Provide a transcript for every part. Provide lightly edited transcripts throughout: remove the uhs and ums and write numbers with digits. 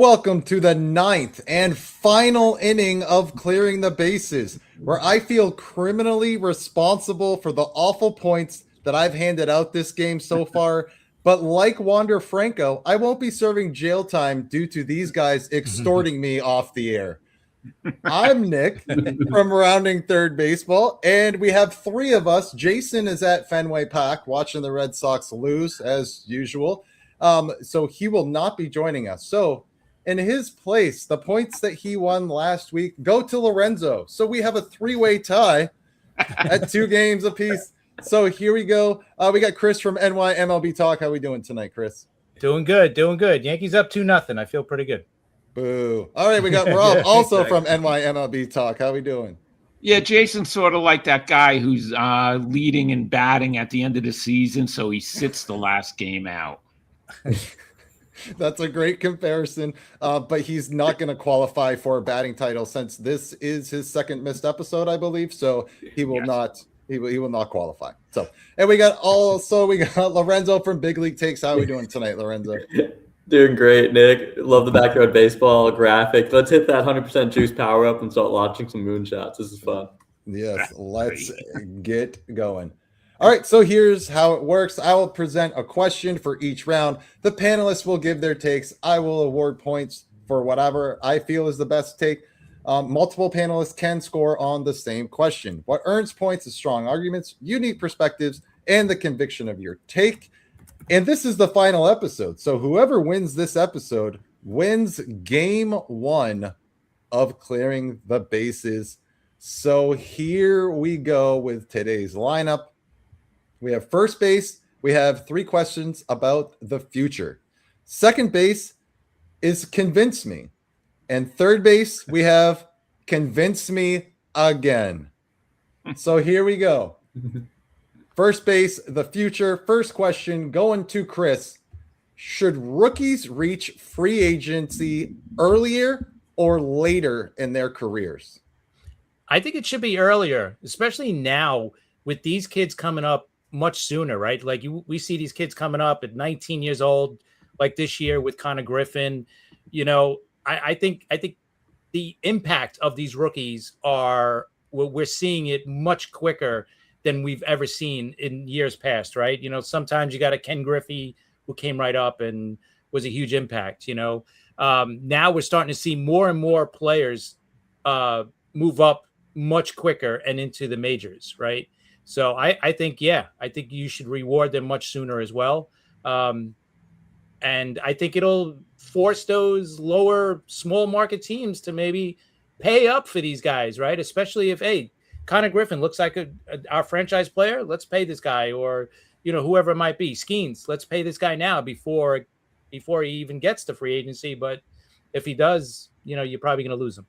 Welcome to the ninth and final inning of Clearing the Bases, where I feel criminally responsible for the awful points that I've handed out this game so far. But like Wander Franco, I won't be serving jail time due to these guys extorting me off the air. I'm Nick from Rounding Third Baseball, and we have three of us. Jason is at Fenway Park watching the Red Sox lose, as usual. So he will not be joining us. So in his place, the points that he won last week go to Lorenzo. So we have a three-way tie at 2 games apiece. So here we go. We got Chris from NY MLB Talk. How we doing tonight, Chris? Doing good. Yankees up 2-0. I feel pretty good. Boo. All right, we got Rob also from NY MLB Talk. How we doing? Yeah, Jason's sort of like that guy who's leading and batting at the end of the season, so he sits the last game out. That's a great comparison, but he's not going to qualify for a batting title since this is his second missed episode, I believe. So he will not. He will not qualify. So, and we got Lorenzo from Big League Takes. How are we doing tonight, Lorenzo? Doing great, Nick. Love the backyard baseball graphic. Let's hit that 100% juice power up and start launching some moonshots. This is fun. Yes, let's get going. All right, so here's how it works. I will present a question for each round. The panelists will give their takes. I will award points for whatever I feel is the best take. Multiple panelists can score on the same question. What earns points is strong arguments, unique perspectives, and the conviction of your take. And this is the final episode. So whoever wins this episode wins game 1 of Clearing the Bases. So here we go with today's lineup. We have first base. We have 3 questions about the future. Second base is convince me. And third base, we have convince me again. So here we go. First base, the future. First question going to Chris. Should rookies reach free agency earlier or later in their careers? I think it should be earlier, especially now with these kids coming up much sooner, right? Like we see these kids coming up at 19 years old, like this year with Connor Griffin. You know, I think the impact of these rookies we're seeing it much quicker than we've ever seen in years past, right? You know, sometimes you got a Ken Griffey who came right up and was a huge impact, you know. Now we're starting to see more and more players move up much quicker and into the majors, right? So I think you should reward them much sooner as well. And I think it'll force those lower small market teams to maybe pay up for these guys, right? Especially if, hey, Connor Griffin looks like our franchise player, let's pay this guy, or, you know, whoever it might be. Skeens, let's pay this guy now before he even gets to free agency. But if he does, you know, you're probably going to lose him.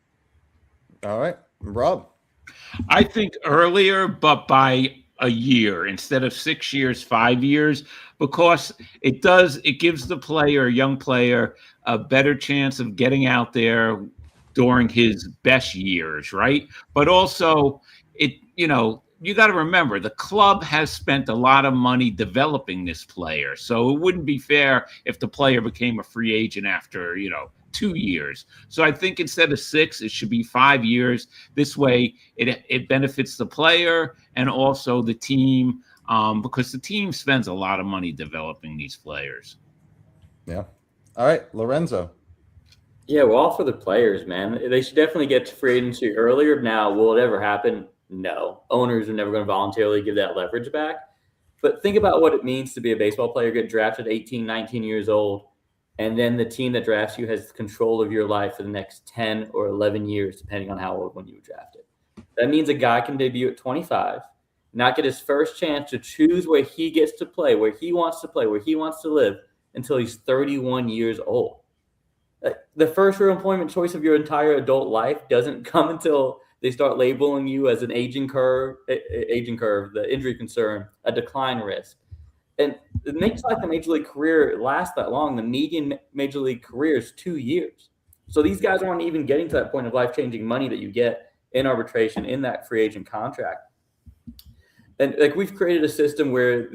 All right, Rob. I think earlier, but by a year instead of 6 years, 5 years, because it gives the young player, a better chance of getting out there during his best years, right? But also, you got to remember the club has spent a lot of money developing this player, so it wouldn't be fair if the player became a free agent after 2 years. So I think instead of 6, it should be 5 years. This way, it benefits the player and also the team, because the team spends a lot of money developing these players. Yeah. All right, Lorenzo. Yeah, well, all for the players, man. They should definitely get to free agency earlier. Now, will it ever happen? No. Owners are never going to voluntarily give that leverage back. But think about what it means to be a baseball player, get drafted at 18, 19 years old, and then the team that drafts you has control of your life for the next 10 or 11 years, depending on how old when you were drafted. That means a guy can debut at 25, not get his first chance to choose where he gets to play, where he wants to play, where he wants to live until he's 31 years old. The first real employment choice of your entire adult life doesn't come until they start labeling you as an aging curve, the injury concern, a decline risk. And it makes like a major league career last that long. The median major league career is 2 years. So these guys aren't even getting to that point of life-changing money that you get in arbitration in that free agent contract. And like we've created a system where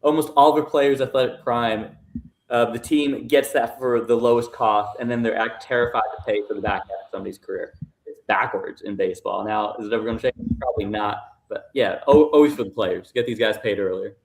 almost all of our players' athletic prime The team gets that for the lowest cost, and then they're terrified to pay for the back half of somebody's career. It's backwards in baseball. Now, is it ever going to change? Probably not. But yeah, always for the players. Get these guys paid earlier.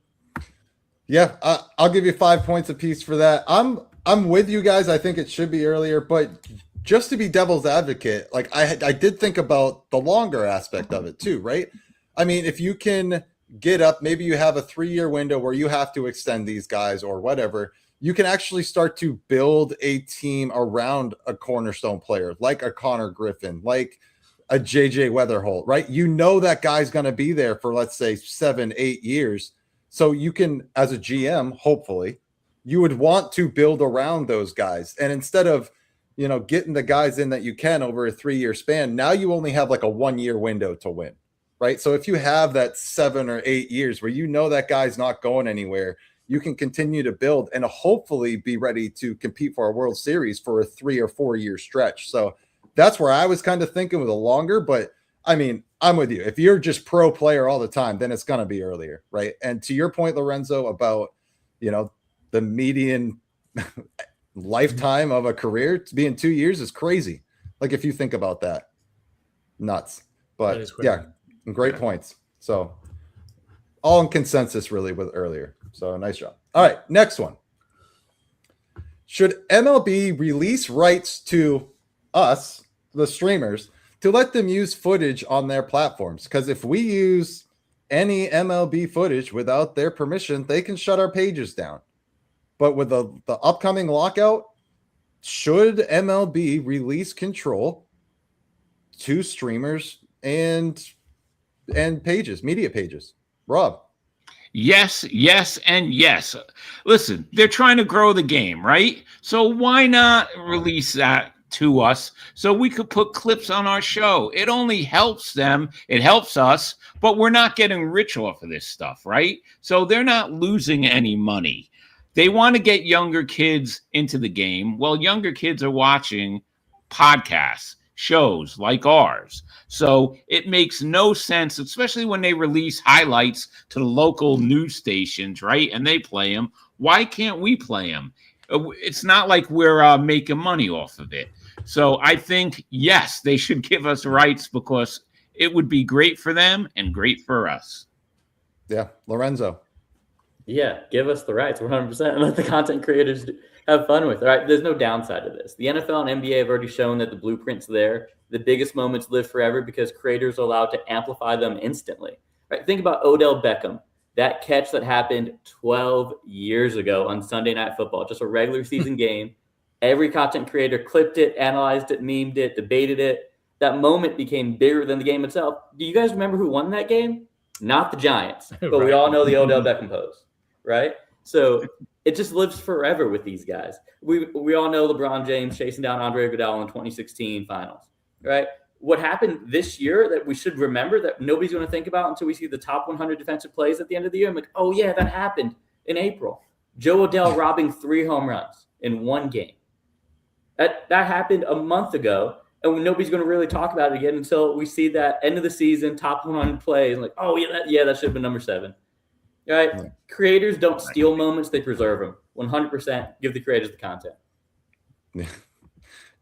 Yeah, I'll give you 5 points apiece for that. I'm with you guys. I think it should be earlier, but just to be devil's advocate, like I did think about the longer aspect of it too, right? I mean, if you can get up, maybe you have a 3-year window where you have to extend these guys or whatever. You can actually start to build a team around a cornerstone player like a Connor Griffin, like a JJ Weatherholt, right? You know that guy's going to be there for, let's say, 7-8 years. So you can, as a GM, hopefully, you would want to build around those guys. And instead of, getting the guys in that you can over a 3-year span, now you only have like a 1-year window to win, right? So if you have that 7 or 8 years where that guy's not going anywhere, you can continue to build and hopefully be ready to compete for a World Series for a 3 or 4 year stretch. So that's where I was kind of thinking with a longer, but I mean, I'm with you. If you're just pro player all the time, then it's going to be earlier, right? And to your point, Lorenzo, about, the median lifetime of a career being 2 years is crazy. Like if you think about that, nuts. But yeah, great points. So all in consensus really with earlier. So nice job. All right, next one. Should MLB release rights to us, the streamers, to let them use footage on their platforms? Because if we use any MLB footage without their permission, they can shut our pages down. But with the upcoming lockout, should MLB release control to streamers and pages, media pages? Rob. Yes, and yes. Listen, they're trying to grow the game, right? So why not release that to us so we could put clips on our show? It only helps them. It helps us, but we're not getting rich off of this stuff, right? So they're not losing any money. They want to get younger kids into the game. Well, younger kids are watching podcasts, shows like ours. So it makes no sense, especially when they release highlights to the local news stations, right? And they play them. Why can't we play them? It's not like we're making money off of it. So I think, yes, they should give us rights because it would be great for them and great for us. Yeah. Lorenzo. Yeah, give us the rights 100% and let the content creators have fun with it. Right? There's no downside to this. The NFL and NBA have already shown that the blueprint's there. The biggest moments live forever because creators are allowed to amplify them instantly. Right? Think about Odell Beckham, that catch that happened 12 years ago on Sunday Night Football, just a regular season game. Every content creator clipped it, analyzed it, memed it, debated it. That moment became bigger than the game itself. Do you guys remember who won that game? Not the Giants, but right. We all know the Odell Beckham pose. Right? So it just lives forever with these guys. We all know LeBron James chasing down Andre Iguodala in the 2016 finals, right? What happened this year that we should remember that nobody's going to think about until we see the top 100 defensive plays at the end of the year? I'm like, oh, yeah, that happened in April. Joe Odell robbing 3 home runs in one game. That happened a month ago, and nobody's going to really talk about it again until we see that end of the season, top 100 plays. Like, oh, yeah, that should have been number 7. Right? Yeah. Creators don't steal moments, they preserve them. 100% give the creators the content.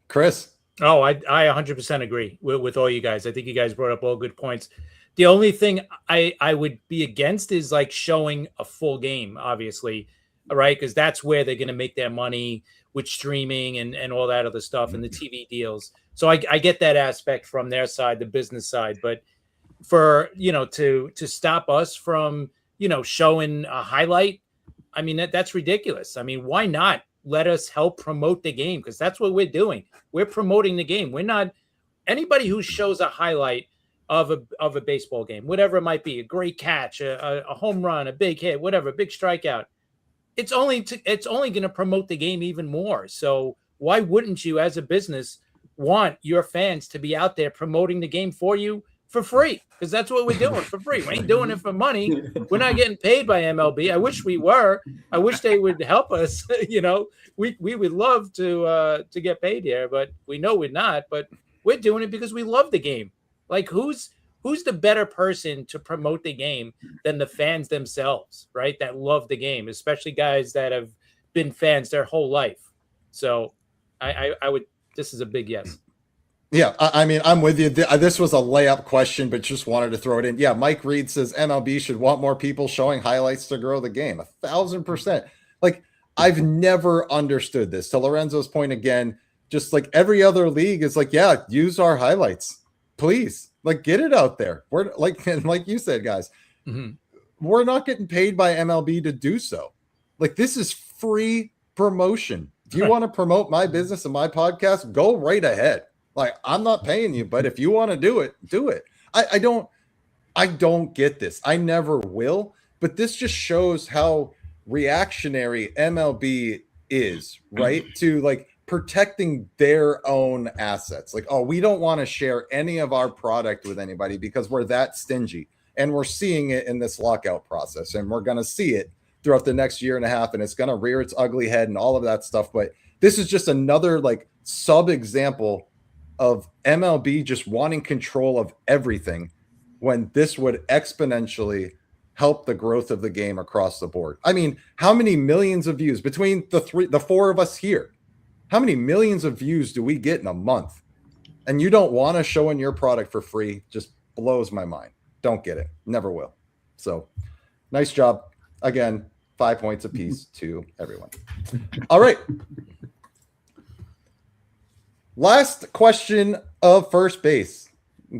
Chris? Oh, I 100% agree with all you guys. I think you guys brought up all good points. The only thing I would be against is like showing a full game, obviously, right? Because that's where they're going to make their money with streaming and all that other stuff and the TV deals. So I get that aspect from their side, the business side. But for, to stop us from showing a highlight, I mean, that's ridiculous. I mean, why not let us help promote the game? Because that's what we're doing. We're promoting the game. We're not anybody who shows a highlight of a baseball game, whatever it might be, a great catch, a home run, a big hit, whatever, a big strikeout. It's only going to promote the game even more. So why wouldn't you, as a business, want your fans to be out there promoting the game for you for free? Because that's what we're doing for free. We ain't doing it for money. We're not getting paid by MLB. I wish we were. I wish they would help us. We would love to get paid here, but we know we're not. But we're doing it because we love the game. Like who's the better person to promote the game than the fans themselves, right? That love the game, especially guys that have been fans their whole life. So I would. This is a big yes. Yeah, I mean, I'm with you. This was a layup question, but just wanted to throw it in. Yeah, Mike Reed says MLB should want more people showing highlights to grow the game. 1,000%. Like, I've never understood this. To Lorenzo's point again, just like every other league is like, yeah, use our highlights, please. Like, get it out there. We're like, and like you said, guys, we're not getting paid by MLB to do so. Like, this is free promotion. If you want to promote my business and my podcast, go right ahead. Like, I'm not paying you, but if you want to do it, do it. I don't get this. I never will. But this just shows how reactionary MLB is, right? To like protecting their own assets. Like, oh, we don't want to share any of our product with anybody because we're that stingy. And we're seeing it in this lockout process. And we're going to see it throughout the next year and a half. And it's going to rear its ugly head and all of that stuff. But this is just another like sub-example of MLB just wanting control of everything when this would exponentially help the growth of the game across the board. I mean, how many millions of views between the four of us here? How many millions of views do we get in a month? And you don't want to show in your product for free? Just blows my mind. Don't get it. Never will. So nice job. Again, 5 points apiece to everyone. All right. Last question of first base.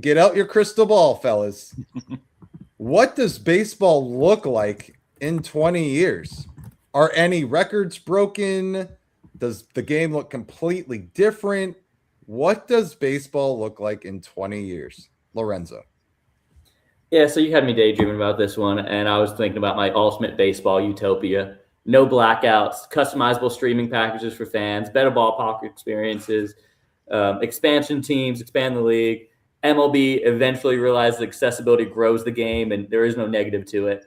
Get out your crystal ball, fellas. What does baseball look like in 20 years? Are any records broken? Does the game look completely different? What does baseball look like in 20 years? Lorenzo. Yeah, so you had me daydreaming about this one, and I was thinking about my ultimate baseball utopia. No blackouts, customizable streaming packages for fans, better ballpark experiences, expansion teams, expand the league. MLB eventually realizes accessibility grows the game, and there is no negative to it.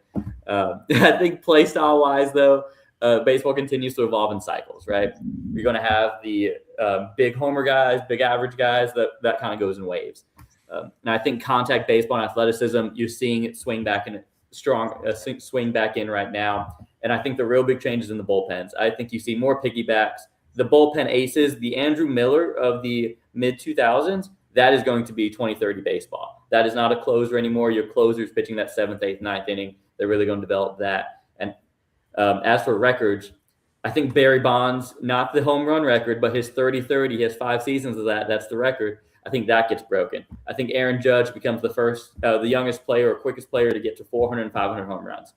I think play style wise, though, baseball continues to evolve in cycles, right? You're going to have the big homer guys, big average guys. That kind of goes in waves. And I think contact baseball and athleticism, you're seeing it swing back in swing back in right now. And I think the real big change is in the bullpens. I think you see more piggybacks. The bullpen aces, the Andrew Miller of the mid-2000s, that is going to be 2030 baseball. That is not a closer anymore. Your closer's pitching that 7th, 8th, 9th inning. They're really going to develop that. And as for records, I think Barry Bonds, not the home run record, but his 30-30, he has 5 seasons of that. That's the record. I think that gets broken. I think Aaron Judge becomes the youngest player or quickest player to get to 400 and 500 home runs.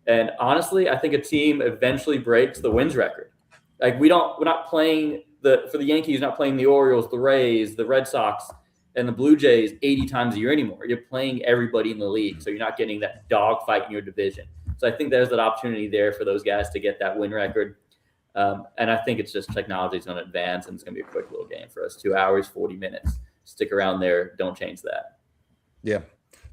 And honestly, I think a team eventually breaks the wins record. Like we're not playing for the Yankees, not playing the Orioles, the Rays, the Red Sox, and the Blue Jays 80 times a year anymore. You're playing everybody in the league, so you're not getting that dogfight in your division. So I think there's that opportunity there for those guys to get that win record. And I think it's just technology is going to advance, and it's going to be a quick little game for us. 2 hours, 40 minutes. Stick around there. Don't change that. Yeah.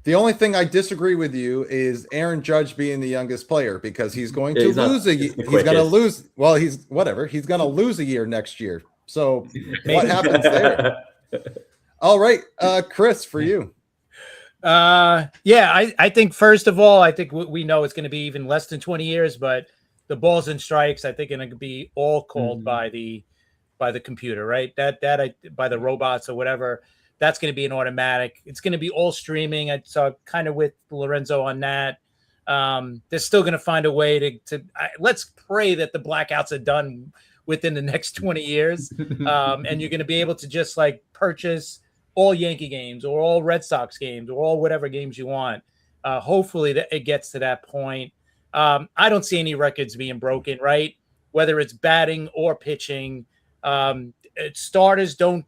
The only thing I disagree with you is Aaron Judge being the youngest player because he's going to lose he's going to lose. Well, he's going to lose a year next year. So what happens there? All right. Chris, for you. I think first of all, I think we know it's going to be even less than 20 years, but the balls and strikes, I think, are going to be all called by the computer, right? By the robots or whatever. That's going to be an automatic. It's going to be all streaming. I saw kind of with Lorenzo on that. They're still going to find a way to let's pray that the blackouts are done within the next 20 years. And you're going to be able to just like purchase all Yankee games or all Red Sox games or all whatever games you want. Hopefully it gets to that point. I don't see any records being broken, right? Whether it's batting or pitching. Starters don't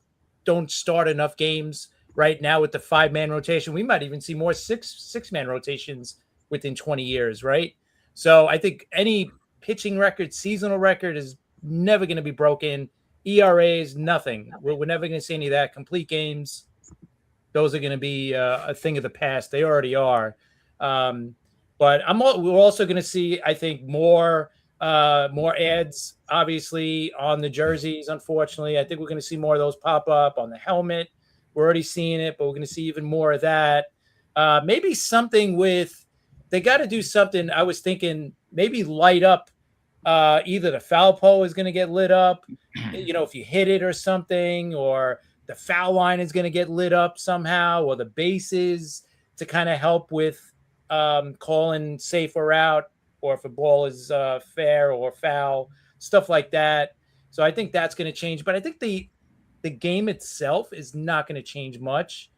start enough games right now with the 5-man rotation. We might even see more six-man rotations within 20 years, right? So I think any pitching record, seasonal record is never going to be broken. ERAs, nothing. We're never going to see any of that. Complete games, those are going to be a thing of the past. They already are. But we're also going to see, I think, more ads, obviously, on the jerseys, unfortunately. I think we're going to see more of those pop up on the helmet. We're already seeing it, but we're going to see even more of that. Maybe something they got to do something. I was thinking maybe light up either the foul pole is going to get lit up, if you hit it or something, or the foul line is going to get lit up somehow, or the bases to kind of help with calling safer out, or if a ball is fair or foul, stuff like that. So I think that's going to change. But I think the game itself is not going to change much.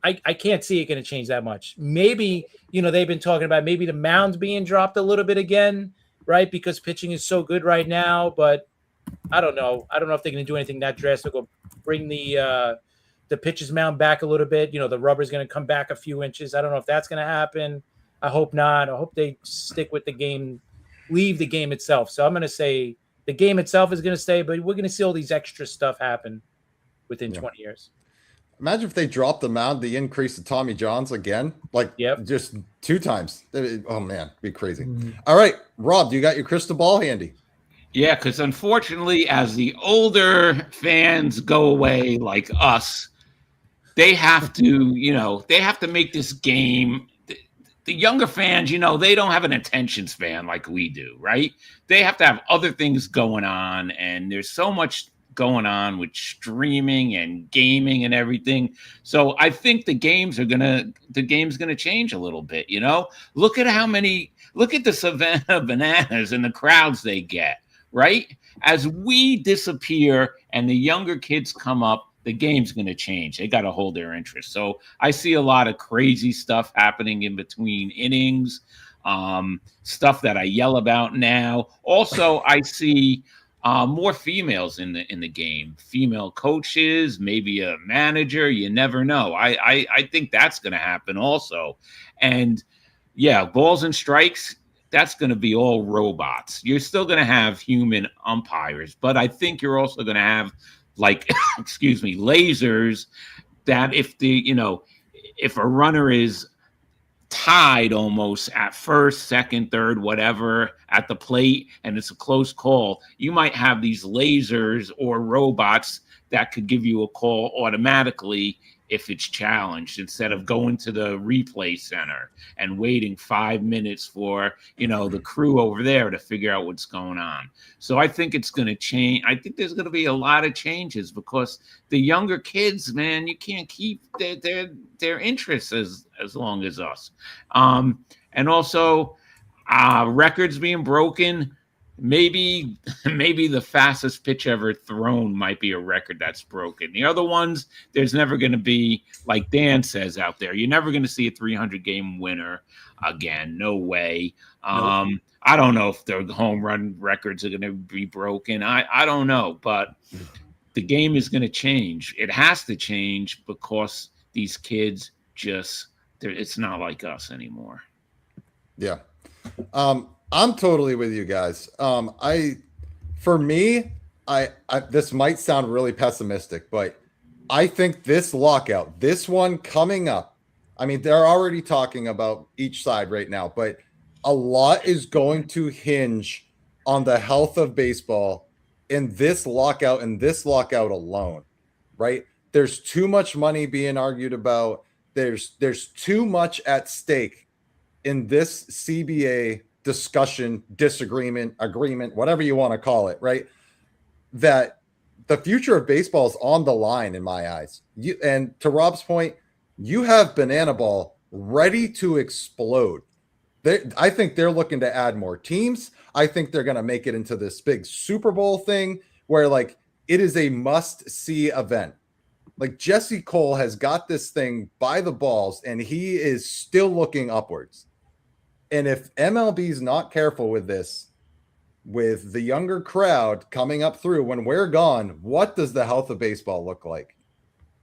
I can't see it going to change that much. Maybe, they've been talking about maybe the mound's being dropped a little bit again, right? Because pitching is so good right now. But I don't know. I don't know if they're going to do anything that drastic or bring the pitcher's mound back a little bit. The rubber's going to come back a few inches. I don't know if that's going to happen. I hope not. I hope they stick with the game, leave the game itself. So I'm going to say the game itself is going to stay, but we're going to see all these extra stuff happen within 20 years. Imagine if they dropped the mound, the increase of Tommy Johns again, just 2 times. Oh man, it'd be crazy. All right, Rob, do you got your crystal ball handy? Yeah, because unfortunately, as the older fans go away, like us, they have to, they have to make this game. The younger fans, they don't have an attention span like we do, right? They have to have other things going on, and there's so much going on with streaming and gaming and everything. So I think the game's gonna change a little bit. Look at the Savannah Bananas and the crowds they get, right? As we disappear and the younger kids come up, the game's going to change. They got to hold their interest. So I see a lot of crazy stuff happening in between innings, stuff that I yell about now. Also, I see more females in the game, female coaches, maybe a manager. You never know. I think that's going to happen also. And yeah, balls and strikes, that's going to be all robots. You're still going to have human umpires, but I think you're also going to have lasers that if a runner is tied almost at first, second, third, whatever at the plate, and it's a close call, you might have these lasers or robots that could give you a call automatically if it's challenged, instead of going to the replay center and waiting 5 minutes for, the crew over there to figure out what's going on. So I think it's going to change. I think there's going to be a lot of changes because the younger kids, man, you can't keep their interests as long as us. And also records being broken. Maybe the fastest pitch ever thrown might be a record that's broken. The other ones, there's never going to be, like Dan says out there, you're never going to see a 300-game winner again. No way. Nope. I don't know if the home run records are going to be broken. I don't know, but the game is going to change. It has to change because these kids it's not like us anymore. Yeah. I'm totally with you guys. For me, this might sound really pessimistic, but I think this lockout, this one coming up, I mean, they're already talking about each side right now, but a lot is going to hinge on the health of baseball in this lockout alone, right? There's too much money being argued about. There's too much at stake in this CBA discussion, disagreement, agreement, whatever you want to call it, right? That the future of baseball is on the line in my eyes. And to Rob's point, you have Banana Ball ready to explode. I think they're looking to add more teams. I think they're going to make it into this big Super Bowl thing where it is a must-see event. Jesse Cole has got this thing by the balls and he is still looking upwards. And if MLB is not careful with this, with the younger crowd coming up through when we're gone, what does the health of baseball look like?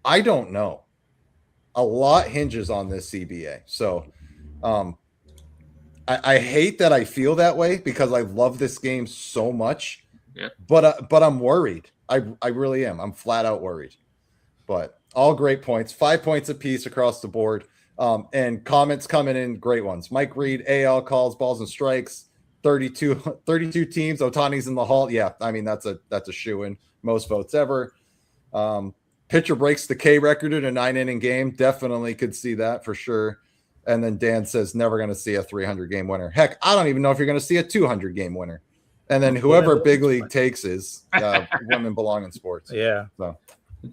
I don't know. A lot hinges on this CBA. So I hate that I feel that way because I love this game so much. Yeah. But I'm worried. I really am. I'm flat out worried. But all great points. 5 points apiece across the board. And comments coming in, great ones. Mike Reed, AL calls, balls and strikes, 32 teams. Ohtani's in the Hall. Yeah, I mean, that's a shoo-in. Most votes ever. Pitcher breaks the K record in a 9-inning game. Definitely could see that for sure. And then Dan says, never going to see a 300 game winner. Heck, I don't even know if you're going to see a 200 game winner. And then whoever big league takes is women belong in sports. Yeah.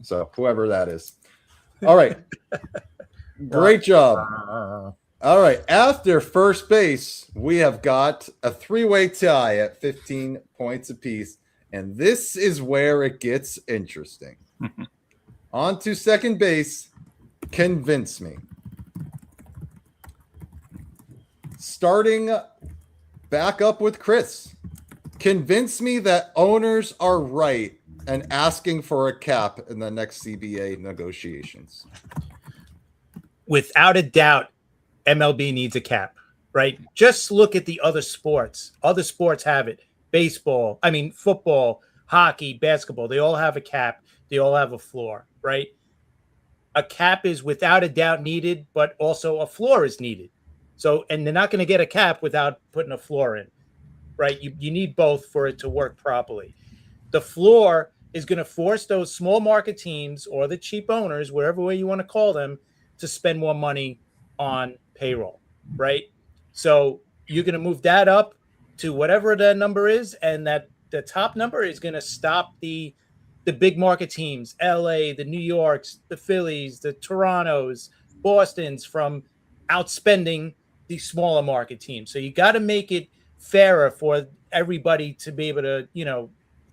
So whoever that is. All right. Great job. All right. After first base, we have got a 3-way tie at 15 points apiece. And this is where it gets interesting. On to second base. Convince me. Starting back up with Chris. Convince me that owners are right and asking for a cap in the next CBA negotiations. Without a doubt, MLB needs a cap, right? Just look at the other sports. Other sports have it. Football, hockey, basketball, they all have a cap. They all have a floor, right? A cap is without a doubt needed, but also a floor is needed. So, and they're not going to get a cap without putting a floor in, right? You need both for it to work properly. The floor is going to force those small market teams or the cheap owners, whatever way you want to call them, to spend more money on payroll, right? So you're going to move that up to whatever that number is, and that the top number is going to stop the big market teams, LA, the New Yorks, the Phillies, the Torontos, Bostons, from outspending the smaller market teams. So you got to make it fairer for everybody to be able to,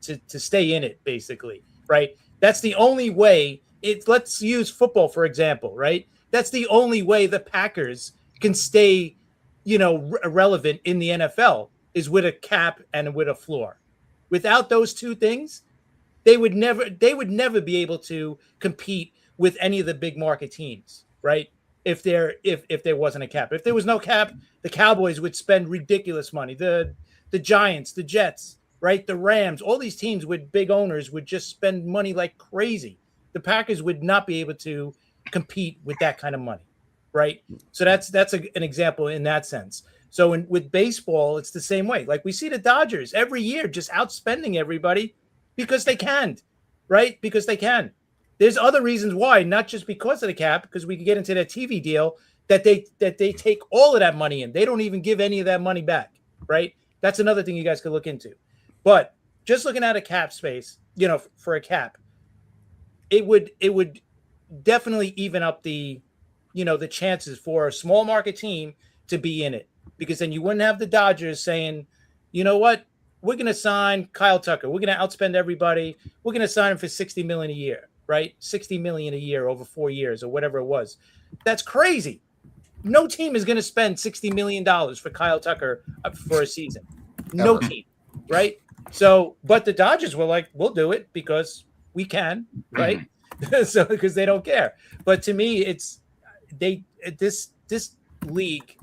to stay in it, basically, right? That's the only way. Let's use football, for example, right? That's the only way the Packers can stay, relevant in the NFL is with a cap and with a floor. Without those two things, they would never be able to compete with any of the big market teams, right? If there wasn't a cap. If there was no cap, the Cowboys would spend ridiculous money. The Giants, the Jets, right? The Rams, all these teams with big owners would just spend money like crazy. The Packers would not be able to compete with that kind of money, right? So that's an example in that sense. So with baseball, it's the same way. Like we see the Dodgers every year just outspending everybody because they can, right? Because they can. There's other reasons why, not just because of the cap, because we can get into that TV deal that they take all of that money in. They don't even give any of that money back, right? That's another thing you guys could look into. But just looking at a cap space, for a cap, it would definitely even up the chances for a small market team to be in it, because then you wouldn't have the Dodgers saying, you know what, we're going to sign Kyle Tucker. We're going to outspend everybody. We're going to sign him for $60 million a year, right? $60 million a year over 4 years or whatever it was. That's crazy. No team is going to spend $60 million for Kyle Tucker for a season. No team, right? So, but the Dodgers were like, we'll do it because we can, right? So, because they don't care. But to me, it's this league,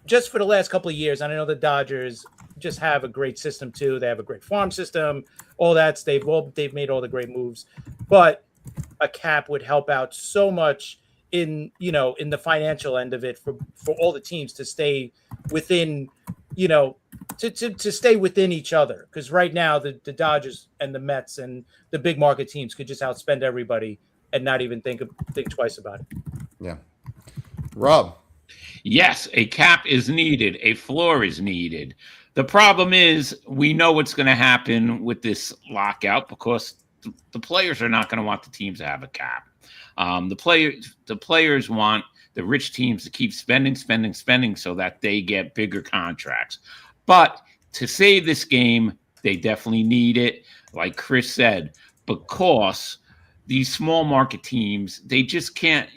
just for the last couple of years, and I know the Dodgers just have a great system too. They have a great farm system, all that. They've made all the great moves, but a cap would help out so much in the financial end of it for all the teams to stay within, to stay within each other. Because right now the Dodgers and the Mets and the big market teams could just outspend everybody and not even think twice about it. Yeah. Rob. Yes, a cap is needed. A floor is needed. The problem is we know what's going to happen with this lockout because the players are not going to want the teams to have a cap. The players want the rich teams to keep spending so that they get bigger contracts. But to save this game, they definitely need it, like Chris said, because these small market teams, they just can't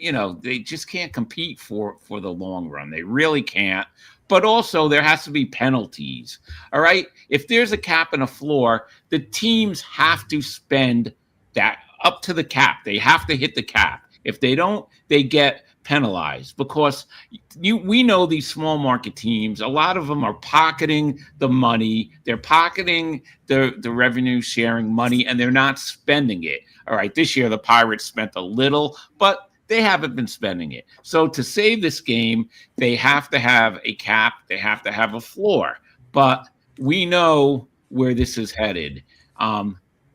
compete for the long run. They really can't. But also there has to be penalties. All right. If there's a cap and a floor, the teams have to spend that up to the cap. They have to hit the cap. If they don't, they get penalized because we know these small market teams, a lot of them are pocketing the money. They're pocketing the revenue sharing money and they're not spending it. All right. This year, the Pirates spent a little, but they haven't been spending it. So to save this game, they have to have a cap. They have to have a floor. But we know where this is headed.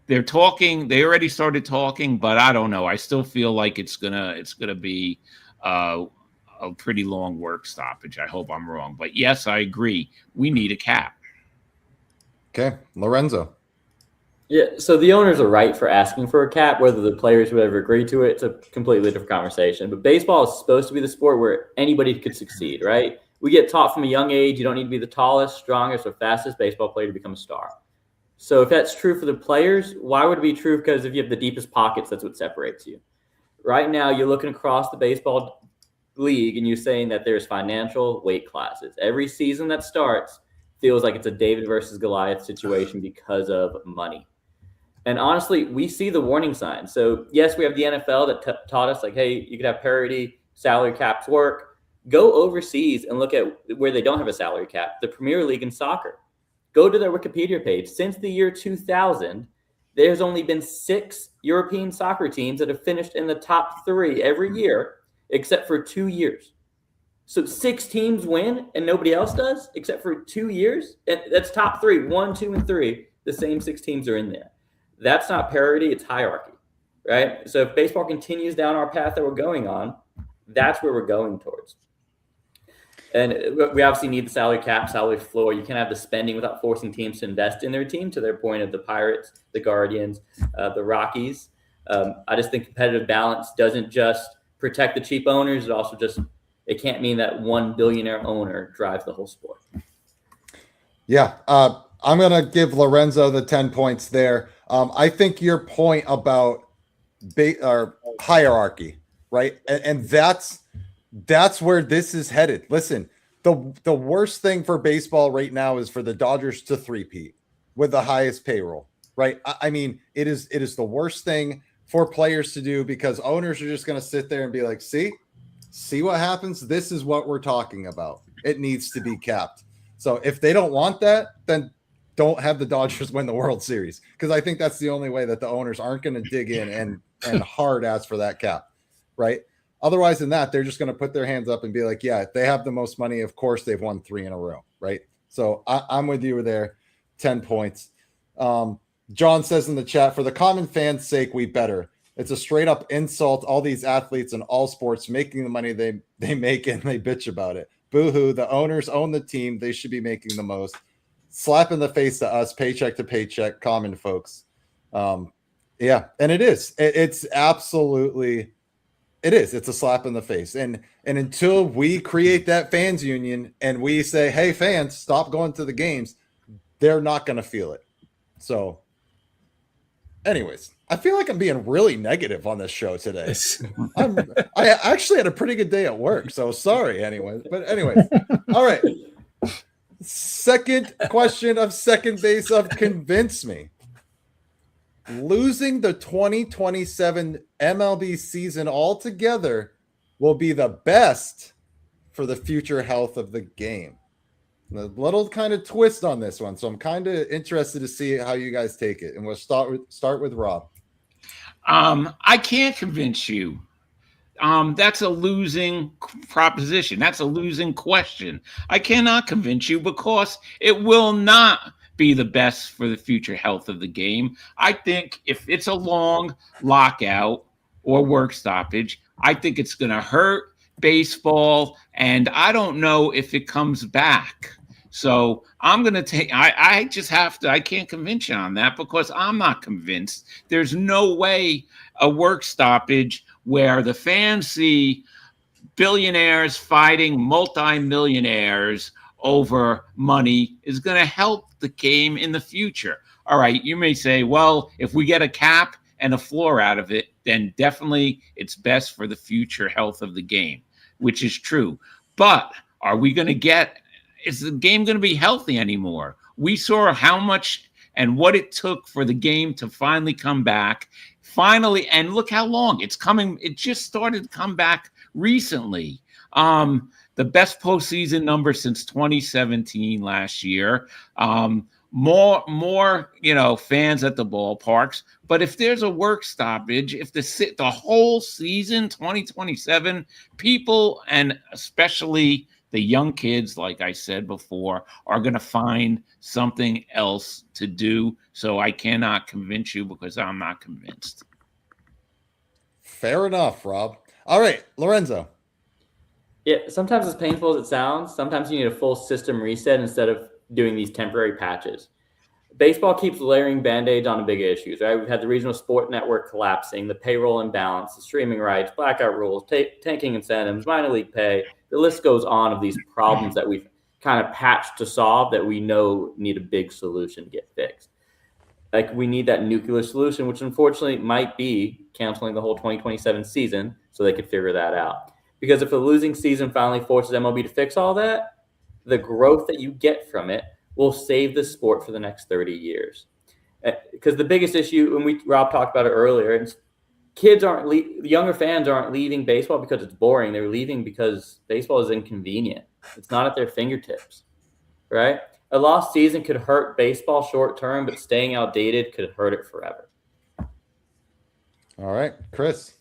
They're talking. They already started talking, but I don't know. I still feel like it's gonna be a a pretty long work stoppage. I hope I'm wrong. But yes, I agree. We need a cap. Okay, Lorenzo. Yeah, so the owners are right for asking for a cap. Whether the players would ever agree to it, it's a completely different conversation. But baseball is supposed to be the sport where anybody could succeed, right? We get taught from a young age, you don't need to be the tallest, strongest, or fastest baseball player to become a star. So if that's true for the players, why would it be true? Because if you have the deepest pockets, that's what separates you. Right now, you're looking across the baseball league and you're saying that there's financial weight classes. Every season that starts feels like it's a David versus Goliath situation because of money. And honestly, we see the warning signs. So yes, we have the NFL that taught us like, hey, you could have parity, salary caps work. Go overseas and look at where they don't have a salary cap, the Premier League in soccer. Go to their Wikipedia page. Since the year 2000, there's only been 6 European soccer teams that have finished in the top 3 every year, except for 2 years. So 6 teams win and nobody else does, except for 2 years. And that's top 3, 1, 2, and 3. The same 6 teams are in there. That's not parity, it's hierarchy, right? So if baseball continues down our path that we're going on, that's where we're going towards. And we obviously need the salary cap, salary floor. You can't have the spending without forcing teams to invest in their team, to their point of the Pirates, the Guardians, the Rockies. I just think competitive balance doesn't just protect the cheap owners. It can't mean that one billionaire owner drives the whole sport. Yeah, I'm going to give Lorenzo the 10 points there. I think your point about hierarchy, right? And that's where this is headed. Listen, the worst thing for baseball right now is for the Dodgers to three-peat with the highest payroll, right? I mean, it is the worst thing for players to do because owners are just going to sit there and be like, see what happens? This is what we're talking about. It needs to be capped. So if they don't want that, then don't have the Dodgers win the World Series, because I think that's the only way that the owners aren't going to dig in and hard ask for that cap, right? Otherwise than that, they're just going to put their hands up and be like, yeah, if they have the most money, of course they've won 3 in a row, right? So I'm with you there, 10 points. John says in the chat, for the common fan's sake, we better. It's a straight up insult, all these athletes in all sports making the money they make and they bitch about it. Boo-hoo, the owners own the team. They should be making the most. Slap in the face to us, paycheck to paycheck, common folks. Yeah, and it is. It's absolutely, it is. It's a slap in the face. And until we create that fans union and we say, hey, fans, stop going to the games, they're not going to feel it. So anyways, I feel like I'm being really negative on this show today. I actually had a pretty good day at work, so sorry anyways. But anyways, all right. Second question of second base of convince me. Losing the 2027 MLB season altogether will be the best for the future health of the game. A little kind of twist on this one, so I'm kind of interested to see how you guys take it. And we'll start with Rob. I can't convince you. That's a losing proposition. That's a losing question. I cannot convince you because it will not be the best for the future health of the game. I think if it's a long lockout or work stoppage, I think it's going to hurt baseball, and I don't know if it comes back. So I'm going to take, I just have to, I can't convince you on that because I'm not convinced. There's no way a work stoppage where the fans see billionaires fighting multimillionaires over money is going to help the game in the future. All right, you may say, well, if we get a cap and a floor out of it, then definitely it's best for the future health of the game, which is true. But are we going to get, is the game going to be healthy anymore? We saw how much and what it took for the game to finally come back. Finally, and look how long it's coming. It just started to come back recently. The best postseason number since 2017 last year. More, fans at the ballparks. But if there's a work stoppage, if the whole season, 2027, people, and especially the young kids, like I said before, are going to find something else to do. So I cannot convince you because I'm not convinced. Fair enough, Rob. All right, Lorenzo. Yeah, sometimes as painful as it sounds, sometimes you need a full system reset instead of doing these temporary patches. Baseball keeps layering band-aids on big issues, right? We've had the regional sport network collapsing, the payroll imbalance, the streaming rights, blackout rules, tanking incentives, minor league pay. The list goes on of these problems that we've kind of patched to solve that we know need a big solution to get fixed. Like we need that nuclear solution, which unfortunately might be canceling the whole 2027 season so they could figure that out. Because if a losing season finally forces MLB to fix all that, the growth that you get from it will save the sport for the next 30 years. Because the biggest issue, and Rob talked about it earlier, is younger fans aren't leaving baseball because it's boring. They're leaving because baseball is inconvenient. It's not at their fingertips, right? A lost season could hurt baseball short term, but staying outdated could hurt it forever. All right, Chris.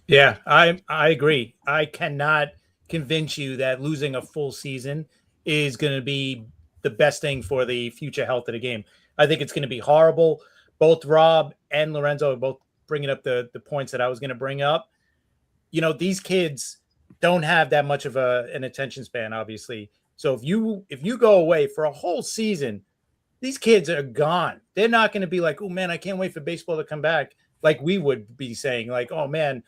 Yeah, I agree. I cannot convince you that losing a full season is going to be the best thing for the future health of the game. I think it's going to be horrible. Both Rob and Lorenzo are both bringing up the points that I was going to bring up. You know, these kids don't have that much of an attention span, obviously. So if you go away for a whole season, these kids are gone. They're not going to be like, oh man, I can't wait for baseball to come back. Like we would be saying, like, oh man,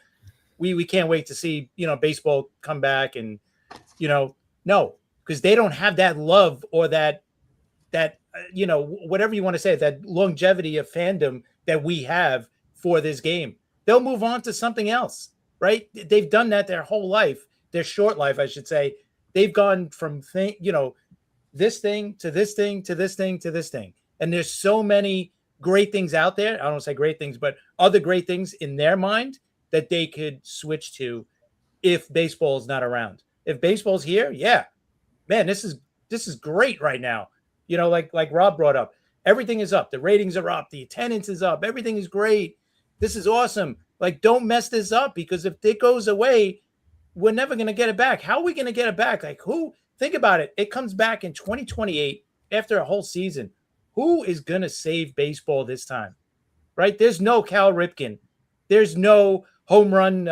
we can't wait to see, baseball come back. And, no, because they don't have that love or that, whatever you want to say, that longevity of fandom that we have for this game. They'll move on to something else, right? They've done that their whole life, their short life, I should say. They've gone from this thing to this thing to this thing to this thing. And there's so many great things out there. I don't want to say great things, but other great things in their mind that they could switch to if baseball is not around. If baseball's here, yeah, man, this is great right now. Like Rob brought up, everything is up. The ratings are up. The attendance is up. Everything is great. This is awesome. Like, don't mess this up, because if it goes away, we're never going to get it back. How are we going to get it back? Like, who? Think about it. It comes back in 2028 after a whole season. Who is going to save baseball this time? Right? There's no Cal Ripken. There's no home run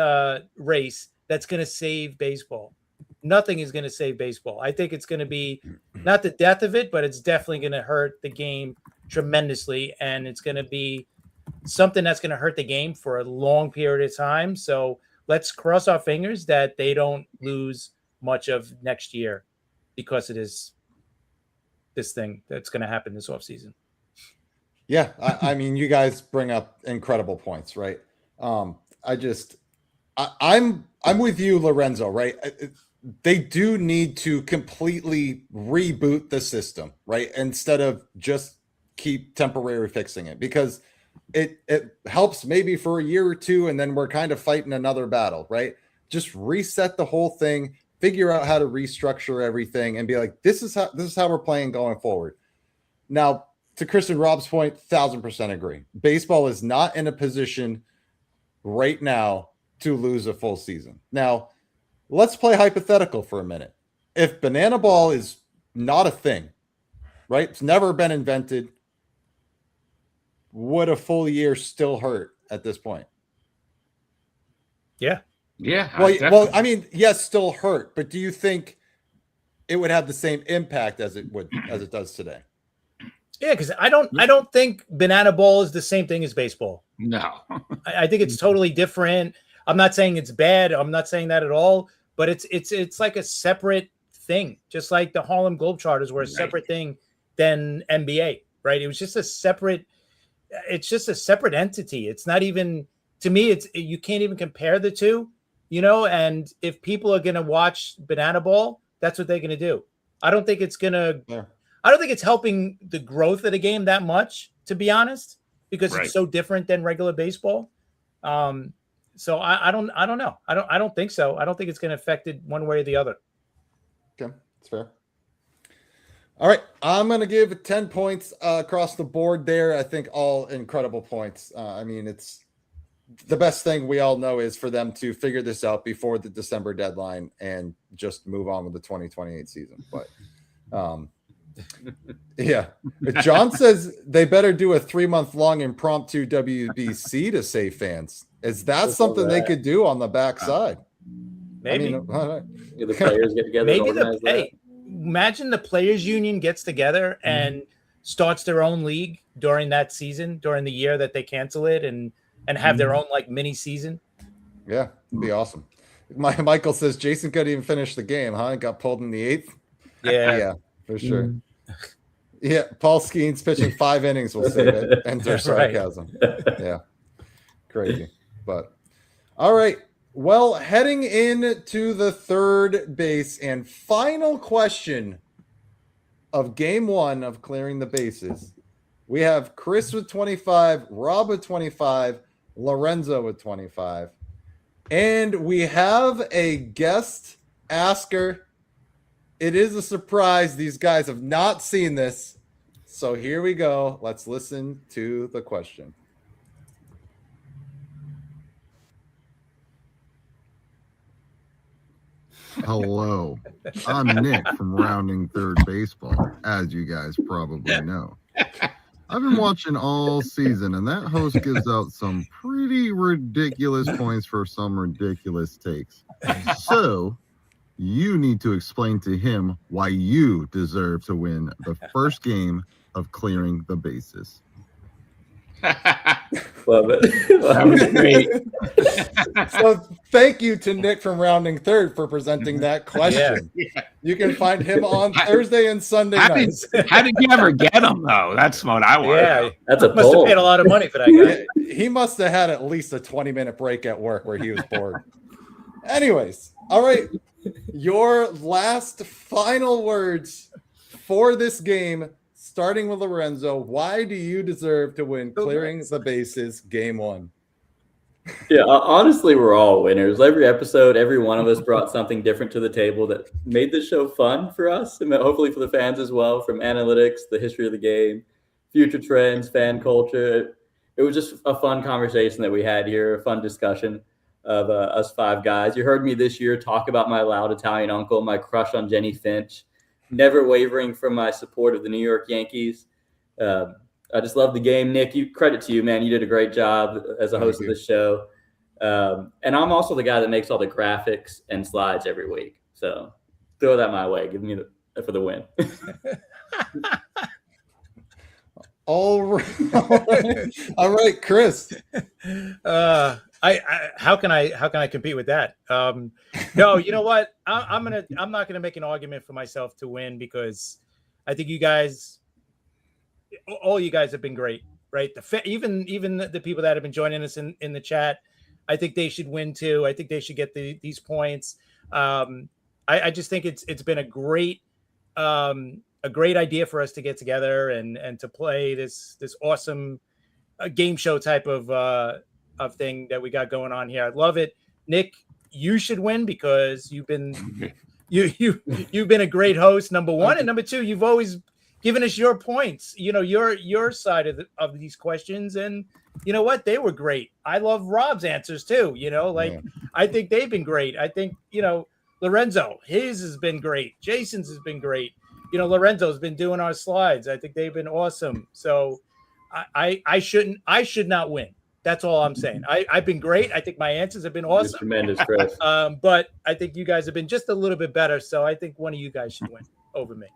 race that's going to save baseball. Nothing is going to save baseball. I think it's going to be not the death of it, but it's definitely going to hurt the game tremendously. And it's going to be something that's going to hurt the game for a long period of time. So let's cross our fingers that they don't lose much of next year because it is this thing that's going to happen this offseason. Yeah, I mean, you guys bring up incredible points, right? I'm with you, Lorenzo, right? They do need to completely reboot the system, right? Instead of just keep temporarily fixing it, because it helps maybe for a year or two, and then we're kind of fighting another battle, right? Just reset the whole thing, figure out how to restructure everything, and be like, this is how we're playing going forward. Now, to Chris and Rob's point, 1000% agree. Baseball is not in a position right now to lose a full season. Now, let's play hypothetical for a minute. If banana ball is not a thing, right? It's never been invented. Would a full year still hurt at this point? Yeah. Yeah. Well, I mean, yes, still hurt, but do you think it would have the same impact as it does today? Yeah, because I don't think banana ball is the same thing as baseball. No. I think it's totally different. I'm not saying it's bad. I'm not saying that at all. But it's like a separate thing, just like the Harlem Globetrotters were a separate thing than NBA, right? It was just a separate. It's just a separate entity. It's not even, to me, you can't even compare the two, And if people are gonna watch banana ball, that's what they're gonna do. I don't think it's gonna. Yeah. I don't think it's helping the growth of the game that much, to be honest, because it's so different than regular baseball. So I don't know. I don't think so. I don't think it's going to affect it one way or the other. Okay, that's fair. All right, I'm going to give 10 points across the board there. I think all incredible points. I mean, it's the best thing we all know is for them to figure this out before the December deadline and just move on with the 2028 season. But yeah, John says they better do a 3-month-long impromptu WBC to save fans. Is that something they could do on the backside? Maybe. I mean, all right. The players get together and organize that. Imagine the players union gets together and starts their own league during that season, during the year that they cancel it, and have their own like mini season. Yeah, it'd be awesome. Michael says Jason couldn't even finish the game, huh? Got pulled in the 8th. Yeah, for sure. Yeah, Paul Skeens pitching 5 innings will save it. Enter sarcasm. Yeah, crazy. But all right. Well, heading into the third base and final question of game 1 of clearing the bases, we have Chris with 25, Rob with 25, Lorenzo with 25. And we have a guest asker. It is a surprise. These guys have not seen this. So here we go. Let's listen to the question. Hello, I'm Nick from Rounding Third Baseball, as you guys probably know. I've been watching all season, and that host gives out some pretty ridiculous points for some ridiculous takes. So, you need to explain to him why you deserve to win the first game of clearing the bases. Love it. That was great. So thank you to Nick from Rounding Third for presenting that question. Yeah. You can find him on Thursday and Sunday nights. How did you ever get him, though? That's what I want. Yeah, That's a must have poll. paid a lot of money for that guy. He must have had at least a 20-minute break at work where he was bored. Anyways, all right. Your last final words for this game, starting with Lorenzo. Why do you deserve to win clearing the bases game 1? Yeah, honestly, we're all winners. Every episode, every one of us brought something different to the table that made the show fun for us and hopefully for the fans as well, from analytics, the history of the game, future trends, fan culture. It was just a fun conversation that we had here, a fun discussion of us 5 guys. You heard me this year talk about my loud Italian uncle, my crush on Jenny Finch, never wavering from my support of the New York Yankees. I just love the game. Nick, credit to you, man. You did a great job as a host of the show. And I'm also the guy that makes all the graphics and slides every week. So throw that my way. Give me for the win. All right, Chris. How can I compete with that? No, you know what? I'm not gonna make an argument for myself to win, because I think all you guys have been great, right? Even the people that have been joining us in the chat, I think they should win too. I think they should get these points. I just think it's been a great idea for us to get together and to play this awesome game show type of thing that we got going on here. I love it. Nick, you should win because you've been a great host, number one, and number two, you've always given us your points, your side of these questions, and you know what, they were great. I love Rob's answers too. I think they've been great. I think Lorenzo, his has been great. Jason's has been great. Lorenzo's been doing our slides. I think they've been awesome. So I should not win. That's all I'm saying. I've been great. I think my answers have been awesome. Tremendous, Chris. But I think you guys have been just a little bit better. So I think one of you guys should win over me.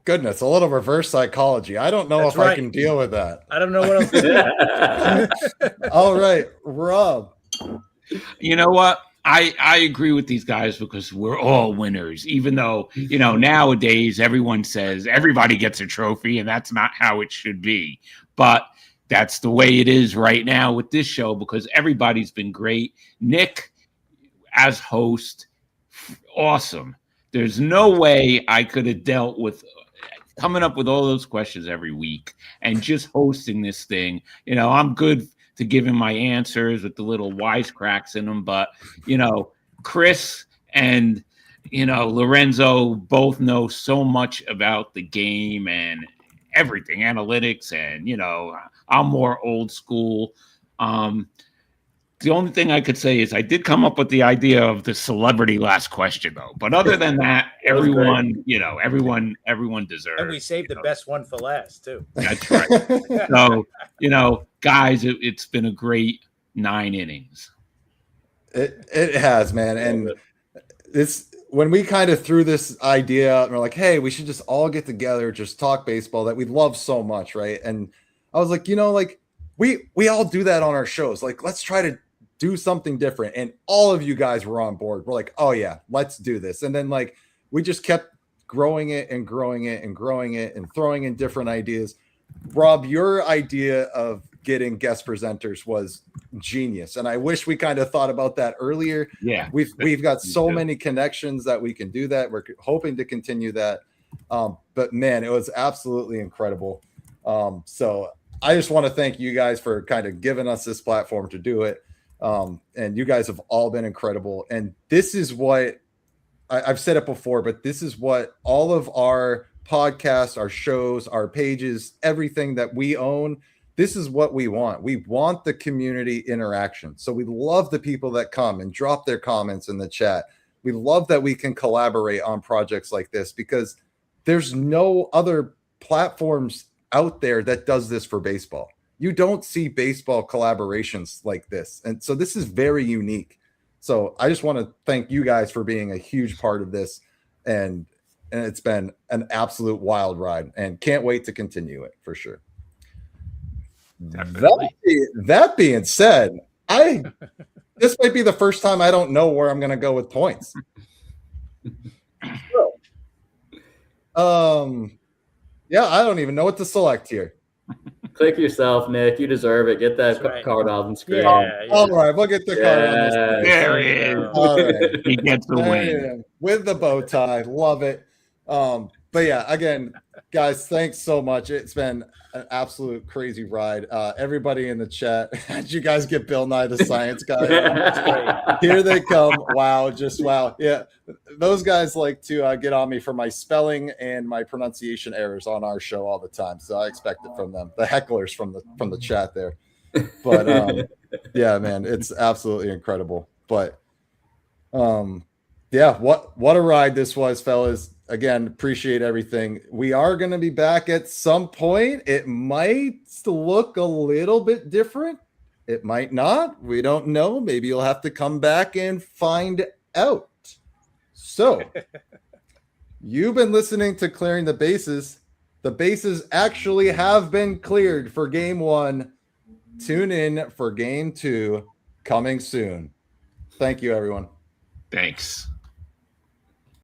Goodness, a little reverse psychology. I don't know if I can deal with that. I don't know what else to do. All right, Rob. You know what? I agree with these guys because we're all winners, even though, nowadays everyone says everybody gets a trophy, and that's not how it should be. But that's the way it is right now with this show because everybody's been great. Nick, as host, awesome. There's no way I could have dealt with coming up with all those questions every week and just hosting this thing. I'm good to giving my answers with the little wisecracks in them, but Chris and Lorenzo both know so much about the game and everything, analytics, and I'm more old school. The only thing I could say is I did come up with the idea of the celebrity last question, though. But other than that, everyone deserves. And we saved the best one for last, too. That's right. So, guys, it's been a great 9 innings. It has, man. And this when we kind of threw this idea out and we're like, hey, we should just all get together, just talk baseball that we love so much, right? And I was like, like we all do that on our shows. Like, let's try to do something different. And all of you guys were on board. We're like, oh yeah, let's do this. And then like we just kept growing it and growing it and growing it and throwing in different ideas. Rob, your idea of getting guest presenters was genius, and I wish we kind of thought about that earlier. Yeah, we've got so many connections that we can do that. We're hoping to continue that, but man, it was absolutely incredible. So I just want to thank you guys for kind of giving us this platform to do it, and you guys have all been incredible. And this is what I've said it before, but this is what all of our podcasts, our shows, our pages, everything that we own, this is what we want. We want the community interaction. So we love the people that come and drop their comments in the chat. We love that we can collaborate on projects like this because there's no other platforms out there that does this for baseball. You don't see baseball collaborations like this. And so this is very unique. So I just want to thank you guys for being a huge part of this. And it's been an absolute wild ride and can't wait to continue it for sure. That being said, this might be the first time I don't know where I'm going to go with points. Yeah, I don't even know what to select here. Click yourself, Nick. You deserve it. Get that card off the screen. All right, we'll get the card on this. There he is. All right. He gets the win. With the bow tie. Love it. But yeah, again, guys, thanks so much. It's been an absolute crazy ride. Everybody in the chat, did you guys get Bill Nye the Science Guy? That's great. Here they come. Wow, just wow. Yeah, those guys like to get on me for my spelling and my pronunciation errors on our show all the time. So I expect it from them, the hecklers from the chat there. But yeah, man, it's absolutely incredible. But yeah, what a ride this was, fellas. Again, appreciate everything. We are going to be back at some point. It might look a little bit different. It might not. We don't know. Maybe you'll have to come back and find out. So, you've been listening to Clearing the Bases. The bases actually have been cleared for Game 1. Tune in for Game 2 coming soon. Thank you, everyone. Thanks.